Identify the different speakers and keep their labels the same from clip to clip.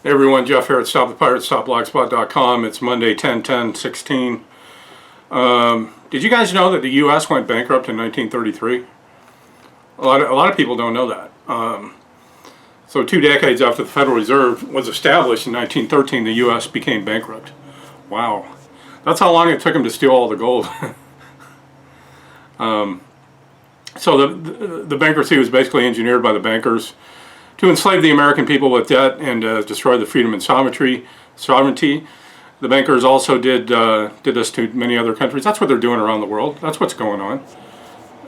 Speaker 1: Hey everyone, Jeff here at StopThePirates.blogspot.com. It's Monday, 10/10/16. Did you guys know that the U.S. went bankrupt in 1933? A lot of people don't know that. So 2 decades after the Federal Reserve was established in 1913, the U.S. became bankrupt. Wow. That's how long it took them to steal all the gold. So the bankruptcy was basically engineered by the bankers to enslave the American people with debt and destroy the freedom and sovereignty. The bankers also did this to many other countries. That's what they're doing around the world. That's what's going on.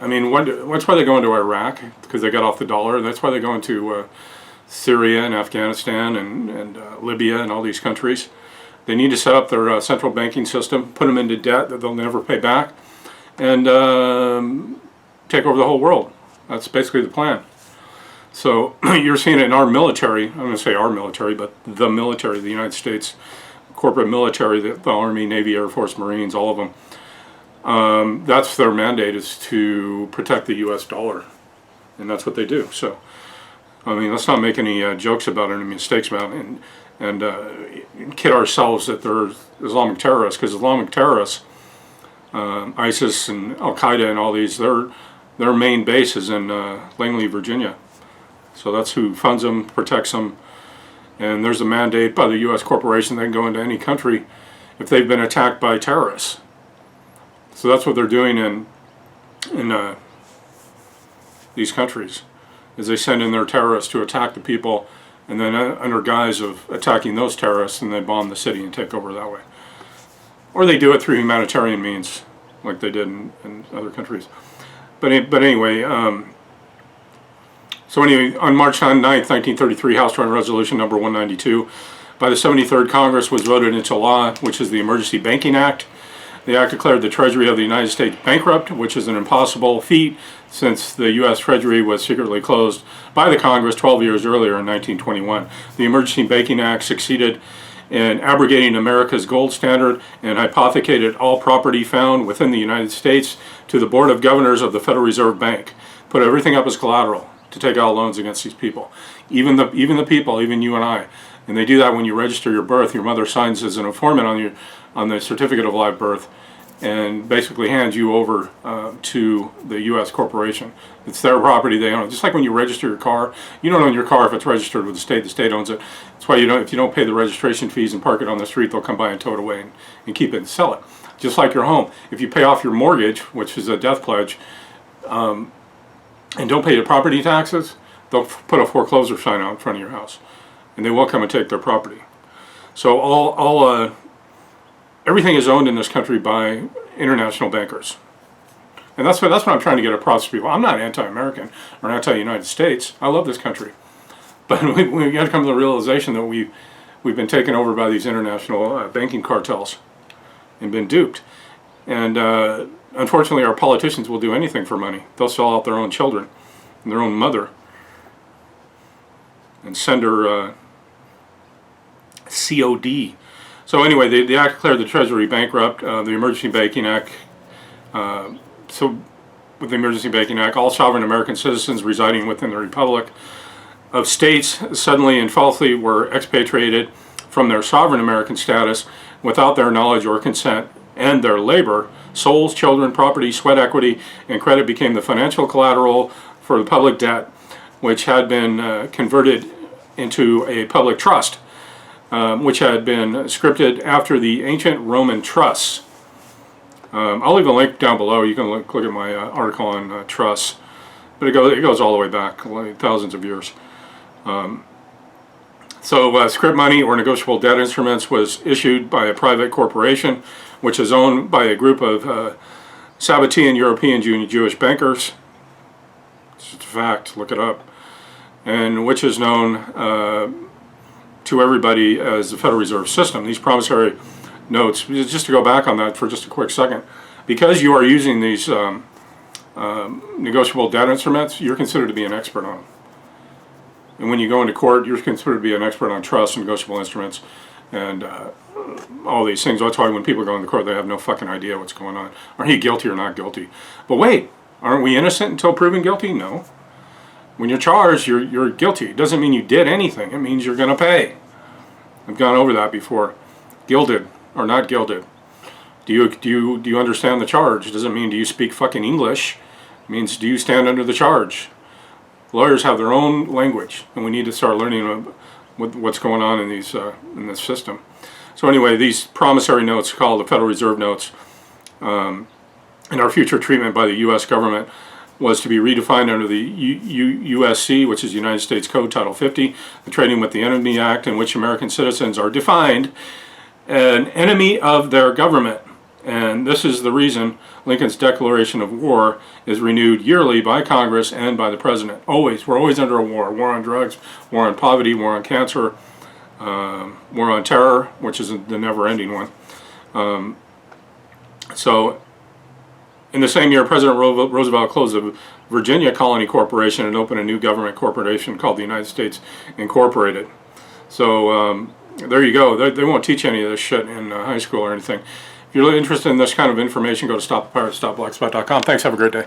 Speaker 1: I mean, that's why they go into Iraq, because they got off the dollar. That's why they go into Syria and Afghanistan and Libya and all these countries. They need to set up their central banking system, put them into debt that they'll never pay back, and take over the whole world. That's basically the plan. So you're seeing it in our military. I'm going to say our military, but the military, the United States corporate military, the Army, Navy, Air Force, Marines, all of them. That's their mandate, is to protect the U.S. dollar, and that's what they do. So, I mean, let's not make any jokes about it, any mistakes about it, and kid ourselves that they're Islamic terrorists, because Islamic terrorists, ISIS and Al Qaeda and all these, their main base is in Langley, Virginia. So that's who funds them, protects them, and there's a mandate by the U.S. corporation they can go into any country if they've been attacked by terrorists. So that's what they're doing in these countries, is they send in their terrorists to attack the people, and then under guise of attacking those terrorists, and they bomb the city and take over that way. Or they do it through humanitarian means, like they did in other countries. But anyway, so anyway, on March 9, 1933, House Joint Resolution number 192 by the 73rd Congress was voted into law, which is the Emergency Banking Act. The act declared the Treasury of the United States bankrupt, which is an impossible feat since the U.S. Treasury was secretly closed by the Congress 12 years earlier in 1921. The Emergency Banking Act succeeded in abrogating America's gold standard and hypothecated all property found within the United States to the Board of Governors of the Federal Reserve Bank. Put everything up as collateral to take out loans against these people, even the people, even you and I. And they do that when you register your birth. Your mother signs as an informant on the certificate of live birth, and basically hands you over to the U.S. corporation. It's their property, they own it. Just like when you register your car, you don't own your car if it's registered with the state owns it. That's why if you don't pay the registration fees and park it on the street, they'll come by and tow it away and keep it and sell it. Just like your home. If you pay off your mortgage, which is a death pledge, and don't pay your property taxes, they'll put a foreclosure sign out in front of your house, and they will come and take their property. So everything is owned in this country by international bankers, and that's what I'm trying to get across to people. I'm not anti-American or anti-United States. I love this country, but we got to come to the realization that we've been taken over by these international banking cartels and been duped. And unfortunately, our politicians will do anything for money. They'll sell out their own children and their own mother and send her COD. So anyway, the act declared the Treasury bankrupt. The Emergency Banking Act. So with the Emergency Banking Act, all sovereign American citizens residing within the Republic of States suddenly and falsely were expatriated from their sovereign American status without their knowledge or consent, and their labor, souls, children, property, sweat equity, and credit became the financial collateral for the public debt, which had been converted into a public trust, which had been scripted after the ancient Roman trusts. I'll leave a link down below. You can look at my article on trusts, but it goes all the way back, like thousands of years. So script money or negotiable debt instruments was issued by a private corporation, which is owned by a group of Sabbatean European Jewish bankers. It's a fact, look it up. And which is known to everybody as the Federal Reserve System. These promissory notes, just to go back on that for just a quick second, because you are using these negotiable debt instruments, you're considered to be an expert on them. And when you go into court, you're considered to be an expert on trusts and negotiable instruments and all these things. That's why when people go into court, they have no fucking idea what's going on. Are you guilty or not guilty? But wait, aren't we innocent until proven guilty? No. When you're charged, you're guilty. It doesn't mean you did anything. It means you're going to pay. I've gone over that before. Gilded or not gilded. Do you understand the charge? It doesn't mean do you speak fucking English. It means do you stand under the charge? Lawyers have their own language, and we need to start learning what's going on in these in this system. So anyway, these promissory notes, called the Federal Reserve notes, and our future treatment by the U.S. government was to be redefined under the USC, which is United States Code Title 50, the Trading with the Enemy Act, in which American citizens are defined an enemy of their government. And this is the reason Lincoln's declaration of war is renewed yearly by Congress and by the President. Always. We're always under a war. War on drugs, war on poverty, war on cancer, war on terror, which is the never-ending one. So in the same year, President Roosevelt closed the Virginia Colony Corporation and opened a new government corporation called the United States Incorporated. So there you go. They won't teach any of this shit in high school or anything. If you're really interested in this kind of information, go to stopthepirates.blogspot.com. Thanks. Have a great day.